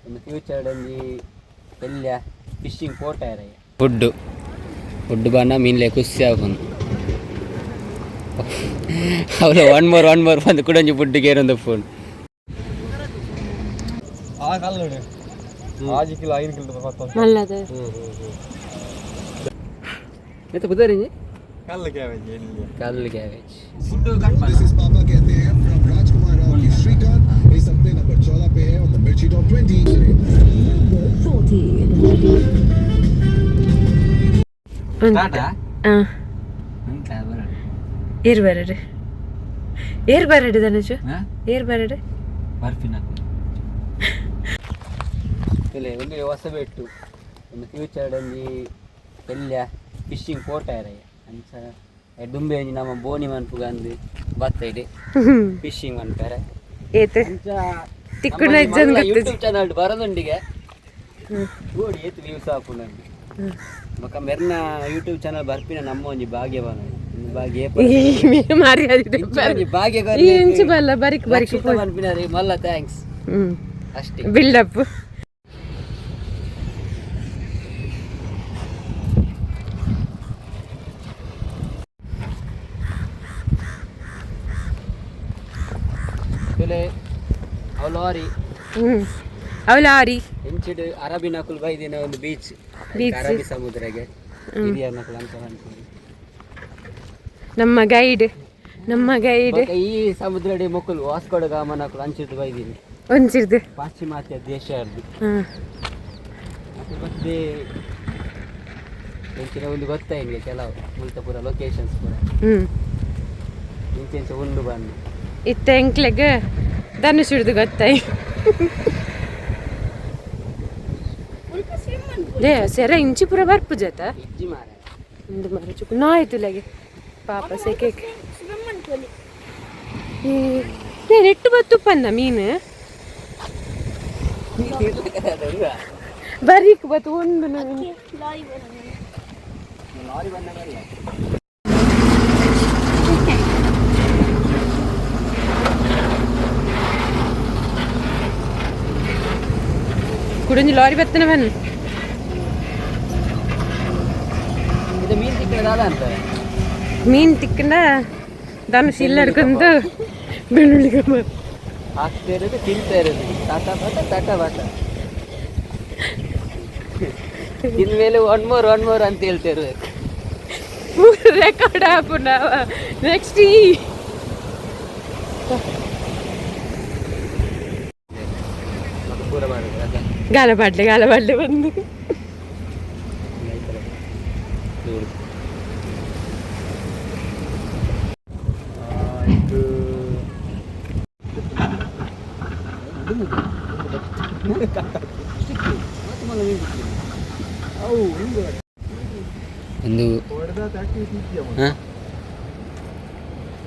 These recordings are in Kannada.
ಒಂದು ಫ್ಯೂಚರ್ಡಲ್ಲಿ ಎಲ್ಲ ಫಿಶಿಂಗ್ ಪೋಟಾರ ಫುಡ್ಡು ಫುಡ್ ಬಣ್ಣ ಮೀನ್ಲೆ ಖುಷಿ ಆಗುಂದು ಅವಳು ಒನ್ ಮೋರ್ ಬಂದು ಕೂಡ ಫುಡ್ಗೆ ಏನೊಂದು phone itu betul ini? Kal cabbage. This is Papa कहते हैं from Rajkumar Rao की श्रीकांत इस हफ्ते नंबर 14 पे है on the Mirchi Top 20. 40. Tata? Air barad ಇದನ್ನ ಚು ಏರ್ barad ಬರ್ಫಿನ ಇಲ್ಲ ಒಂದು ಹೊಸ ಬೆಟ್ಟು ಒಂದು ಫ್ಯೂಚರ್ಡಲ್ಲಿ ಎಲ್ಲ ಫಿಶಿಂಗ್ ಪೋಟಾರ ಅಂಚ ದುಂಬೆ ನಮ್ಮ ಬೋನಿ ಮನ್ಪುಗಂದು ಬತ್ತ ಇದೆ ಫಿಶಿಂಗ್ ಮನ್ಪಾರೆ ಏತ ತಿಕ್ಕುನ ಎಜ್ಜನ್ ಯೂಟ್ಯೂಬ್ ಚಾನಲ್ ಬರದುಂಡಿಗೆ ಓಡಿ ಏತು ವ್ಯೂಸ್ ಹಾಪುಂಡು ಮಕ್ಕ ಮೆರ್ನ ಯೂಟ್ಯೂಬ್ ಚಾನಲ್ ಬರ್ಪಿನ ನಮ್ಮ ಒಂಜಿ ಭಾಗ್ಯವಾನ ಭಾಗ್ಯ ಭಾಗ್ಯ ಇಂಚು ಬಲ್ಲ ಬರಿಕ್ ರಕ್ಷಿತ ಮನ್ಪಿನಾರಿ ಮಲ್ಲ ಥ್ಯಾಂಕ್ಸ್ ಅಷ್ಟೇ ಬಿಲ್ಡಪ್ ಅವಲಾರಿ ಎಂಚಿಡ್ ಅರಬಿನಕುಲ್ ಬೈದಿನ ಒಂದು ಬೀಚ್ ಅರಬಿ ಸಮುದ್ರಗೆ ಹಿರಿಯರ್ನಕುಲ್ ಅಂತ ಅನ್ಕೊಂಡು ನಮ್ಮ ಗೈಡ್ ಈ ಸಮುದ್ರಡಿ ಮಕ್ಕಳು ವಾಸ್ಕೋಡ ಗಾಮನಕುಲ್ ಅಂಚಿರ್ದು ಬೈದಿನಿ ಒಂಚಿರ್ದು ಪಾಶ್ಚಿಮಾತ್ಯ ದೇಶ ಅದು ಮತ್ತೆ ಎಂಚಿನ ಒಂದು ಗೊತ್ತಾ ಹಿಂಗೆ ಕೆಲವು ಮುಲ್ತ ಪೂರ ಲೊಕೇಶನ್ಸ್ ಪೂರ ಇಂಚೆಂಚ ಉಂಡು ಬಂದು ಇತ್ತ ಎಂಕ್ಲೆಗ್ ಧನುಷ್ ಹಿಡ್ದು ಗೊತ್ತಾಯಿ ಲೇ ಸೆರ ಇಂಚಿ ಪೂರ ಬರ್ಪು ಜತ ಒಂದು ಮರ ಚುಕ್ಕು ನಾಯ್ತು ಲಗೆ ಪಾಪ ಸೆಕೆ ನೆಟ್ಟು ಬತ್ತು ಪನ್ನ ಮೀನು ಬರೀಕ್ ಬತ್ತು ಒಂದು ಕುಡಂಜಿ ಲಾರಿ ಬತ್ತನ ಬನ್ನ ಇದು ಮೀನು ತಿಕ್ಕದ ಅಂತಾರೆ ಮೀನು ತಿಕ್ಕಂಡ ಧನುಷ್ ಇಲ್ಲ ಹಿಡ್ಕೊಂಡು ಬೆಳ್ಳುಳ್ಳಿಗೆ ಹಾಕ್ತಾ ಇರೋದು ತಿಂತಾ ಇರೋದು ತಟ ಬಾಟ ಇನ್ಮೇಲೆ ಒನ್ ಮೋರ್ ಅಂತ ಹೇಳ್ತಾ ಇರ್ಬೇಕು ರೆಕಾರ್ಡ್ ಹಾಪು ನಾವು ನೆಕ್ಸ್ಟ್ ಗಾಲಬಾಡ್ಲೆ ಬಂದು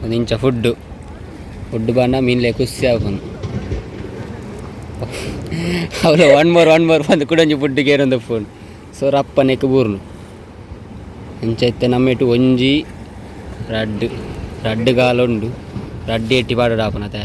ಒಂದು ಇಂಚ ಫುಡ್ ಬಣ್ಣ ಮೀನ್ಲೆ ಖುಷಿ ಆಗುಂದು ಅವಳು ಒನ್ ಮೋರ್ ಬಂದು ಕೂಡ ಫುಡ್ಗೆ ಏನೊಂದು ಫೋನ್ ಸೊ ರಪ್ಪನೆಕ್ ಬೂರ್ನು ಇಂಚೈತೆ ನಮ್ಮೆಟ್ಟು ಒಂಜಿ ರಡ್ಡು ಗಾಲುಂಡು ರಡ್ಡು ಎಟ್ಟಿ ಪಾಡೋಡು ಹಾಪನತೆ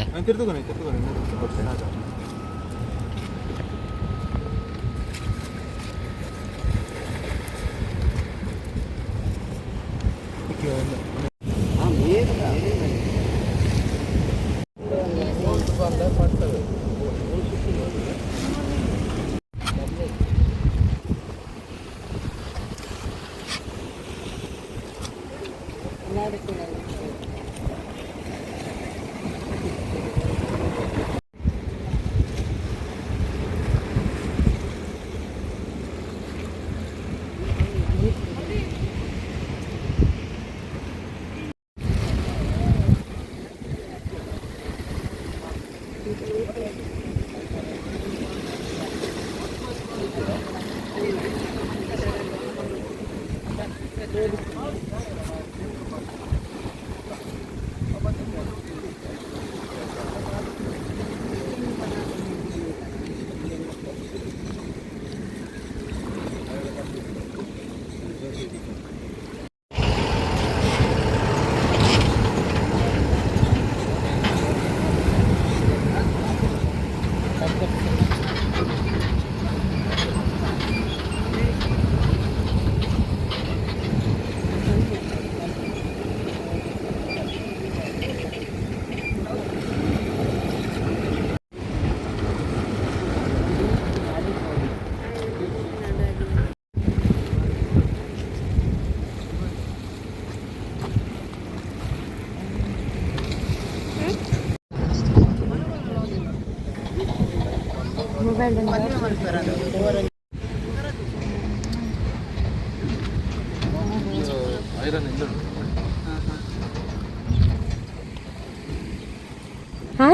ಹಾಯ್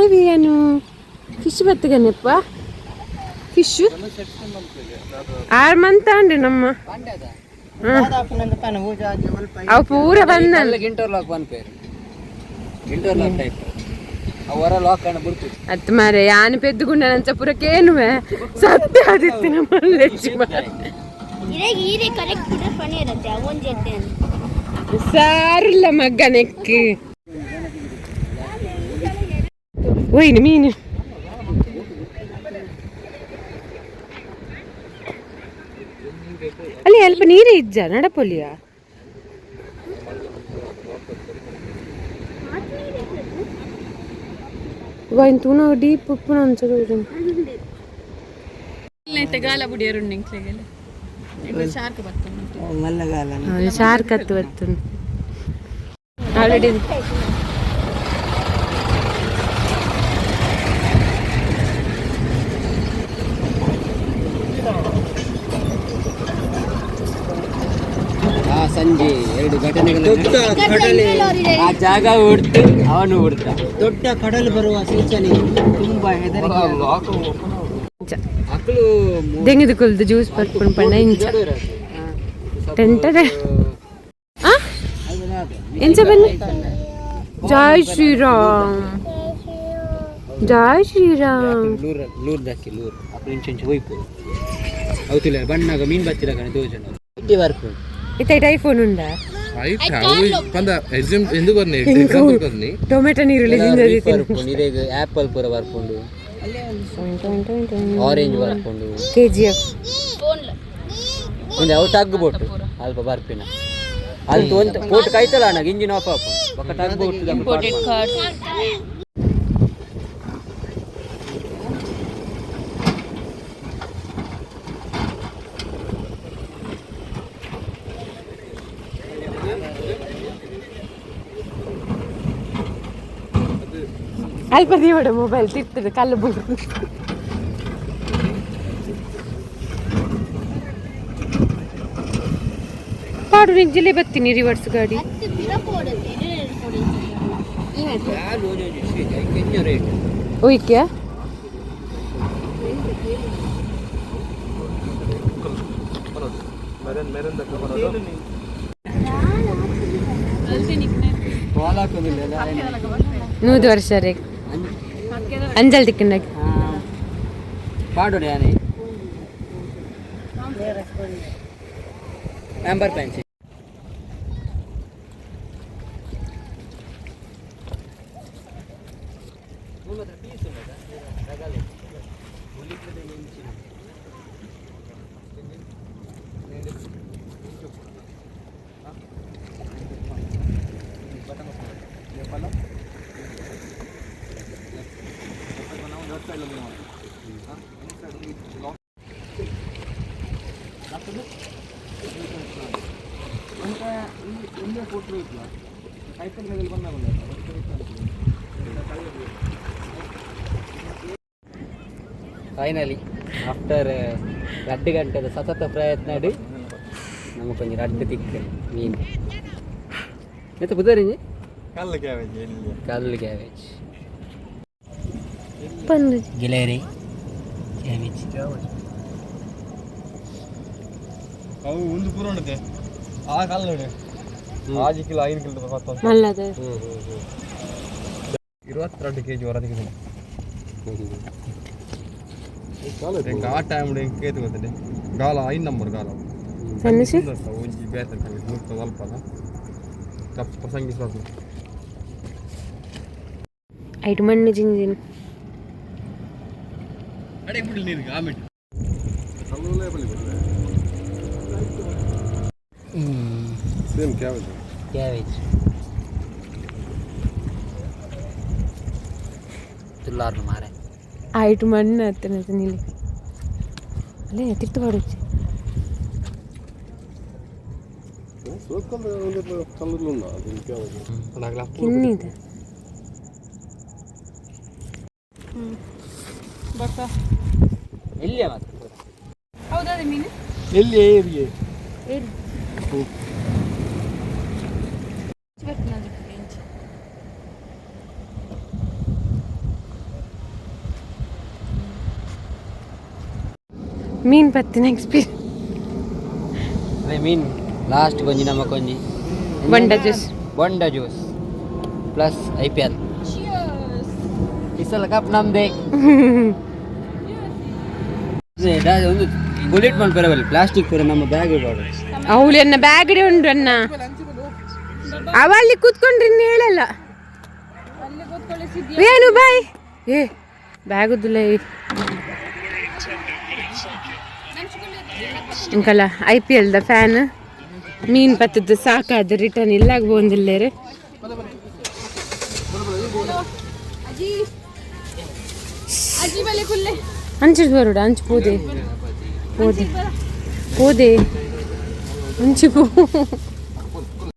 ವಿಯಾನು ಫಿಶ್ ಬತ್ತಗನೆಪ್ಪ ಫಿಶ್ 6 ಮಂತ್ ಅಂಡ್ರಿ ನಮ್ಮ ಅವು ಪೂರ ಬಂದ ಇಂಟರ್ಲಾಕ್ ಪನ್ಪೇರು ಇಂಟರ್ಲಾಕ್ ಟೈಪ್ ಅವರ ಲಾಕ್ ಅನ್ನ ಬಿಡ್ತು ಅತ್ ಮಾರೆ ಯಾನು ಪೆದ್ದುಗುಂಡ ನಂಚ ಪುರಕ್ಕೇನುವೆ ಸತ್ಯ ಆದಿತ್ತು ನಮ್ಮ ಲೆಚ್ಚಿ ಸಾರಿಲ್ಲ ಮಗ್ಗನೆಕ್ಕೆ ಒಯ್ನು ಮೀನು ಅಲ್ಲಿ ಅಲ್ಪ ನೀರೇ ಇಜ್ಜ ನಡಪೊಲಿಯ ವೈನ್ ತೂನ ಡೀಪ್ ಉಪ್ಪು ಅನ್ಸೋದು ಗಾಲ ಬುಡಿಯರುಂಡು ಶಾರ್ಕ್ ಬರ್ತದೆ ಶಾರ್ಕ್ ಹತ್ತು ಬರ್ತದೆ ಆಲ್ರೆಡಿ ಸಂಜೆ 2 ಘಟನೆಗಳು ಆ ಜಾಗ ಹುಡ್ತು ಅವನು ಹುಡ್ತ ದೊಡ್ಡ ಕಡಲು ಬರುವ ಸೂಚನೆ ತುಂಬಾ ಹೆದರಿಕೆ ಮಕ್ಕಳು ದೆಂಗಿದು ಕುಲ್ದು ಜ್ಯೂಸ್ ಪರ್ಪುಣ್ ಪಣ್ಣ ಇಂಚ ಟೆಂಟಡೆ ಎಂಚ ಬನ್ನಿ ಜೈ ಶ್ರೀರಾಮ್ ಜೈ ಶ್ರೀರಾಮ್ ಲೂರ್ ದಕ್ಕಿ ಲೂರ್ ಅప్పుడు ಇಂಚು ಹೋಯ್ತು అవుతులే ಬಣ್ಣಾಗ ಮೀನ್ ಬತ್ತಿರ ಕಣೆ ತೋಜನ ಇಟ್ಟಿ ಬರ್ಪು ಇತ್ತ ಐಫೋನ್ ಉಂಡ ಟೊಮೆಟೊ ನೀರುಳ್ಳಿ ನೀರಿಗೆ ಆಪಲ್ ಪೂರ ಬರ್ಕೊಂಡು ಆರೆಂಜ್ ಬರ್ಕೊಂಡು KGF ಅವು ಟಗ್ ಬೋಟ್ ಅಲ್ಪ ಬರ್ಪಿನ ಅಲ್ಲಿ ಒಂದು ಬೋಟ್ ಕಾಯ್ತಲ್ಲ ಅಣ್ಣ ಇಂಜಿನ್ ಆಫ್ ಆಫ್ ఒక ಟಗ್ ಬೋಟ್ ಅಲ್ಪ ದೀವಡ ಮೊಬೈಲ್ ತಿರ್ತದೆ ಕಲ್ಲು ಬುಡು ಪಾಡು ನಿಂಜಲೇ ಬರ್ತೀನಿ ರಿವರ್ಸ್ ಗಾಡಿ ಓಯ್ಕ್ಯಾ ನೂದು ವರ್ಷ ರೇ ಅಂಜಲ್ ತಿಕ್ಕಂಡ ಪಾಡೋಣ ಯಾನೇ ನಂಬರ್ ಪೆನ್ಸಿ ಫೈನಲಿ ಆಫ್ಟರ್ 2 ಗಂಟೆದ ಸತತ ಪ್ರಯತ್ನ ನಮಗೆ ಕೊಂಚ ರಡ್ಡು ತಿಕ್ಕ ಮೀನು ಎಂತ ಬುದರಿಂಜಿ ಕಲ್ಲು ಕ್ಯಾಬೇಜ್ ಗಿಲೇರಿ ಕ್ಯಾಬೇಜ್ ಅವು ಒಂದು ಪೂರ ಉಂಟೆ ಆ ಕಲ್ಲು 5 ಕಿಲೋ 5 ಕಿಲೋ ಬರ್ತದೆ ಮಲ್ಲದೆ 22 kg ಹೊರದಿಗೆ ಆ ಟೈಮ್ ಕೇತು ಗೊತ್ತಿದೆ ಗಾಲ 5 ನಂಬರ್ ಗಾಲ ಸಣ್ಣಸಿ ಒಂಜಿ ಬೇತ ಮುಕ್ತ ಅಲ್ಪನ ಕಪ್ ಪ್ರಸಂಗಿ ಸಾಕು ಐಟ್ ಮಣ್ಣು ಜಿಂಜಿನ ಅಡೆ ಬಿಡಿ ನೀರು ಆಮೆಟ್ ಕಲ್ಲುಲೇ ಬಲಿ ಬರ್ತದೆ ಸೇಮ್ ಕ್ಯಾಬೇಜ್ ತುಲ್ಲಾರು ಮಾರೆ ಐಟ್ ಮಣ್ಣು ಹತ್ತನ ನೀಲಿ ಅಲ್ಲೇ ತಿರ್ತು ಪಾಡೋಚ್ಚಿ ಕಿನ್ನಿದ ಎಲ್ಲಿಯ ಮತ್ತೆ ಹೌದಾ ಮೀನು ಎಲ್ಲಿ ಏರಿಗೆ ಮೀನ್ ಪತ್ತಿನ ಎಕ್ಸ್ಪೀರಿಯನ್ಸ್ ಅದೇ ಮೀನು ಲಾಸ್ಟ್ ಕೊಂಜಿ ನಮ್ಮ ಕೊಂಜಿ ಬೊಂಡ ಜ್ಯೂಸ್ ಪ್ಲಸ್ IPL ಈ ಸಲ ಕಪ್ ನಮ್ದೇ ಒಂದು ಬುಲೆಟ್ ಮಾಡಿ ಬರಬಲ್ಲಿ ಪ್ಲಾಸ್ಟಿಕ್ ಪೂರ ನಮ್ಮ ಬ್ಯಾಗ್ ಇಡೋದು ಅವಳು ಎನ್ನ ಬ್ಯಾಗ್ ಉಂಡು ಅನ್ನ ಅವಲ್ಲಿ ಕೂತ್ಕೊಂಡ್ರಿ ಹೇಳಲ್ಲ ಏನು ಬಾಯ್ ಏ ಬ್ಯಾಗುದಿಲ್ಲ ಇಂಕಲ್ಲ IPL ದ ಫ್ಯಾನ್ ಮೀನ್ ಪತ್ತದ್ದು ಸಾಕಾದ ರಿಟರ್ನ್ ಇಲ್ಲಾಗ ಬಂದಿಲ್ಲೇರೆ ಅಂಚಿಡ್ ಬರೋಡ ಅಂಚು ಪೋದೆ ಪೋದೆ ಪೋದೆ ಅಂಚು ಪೋ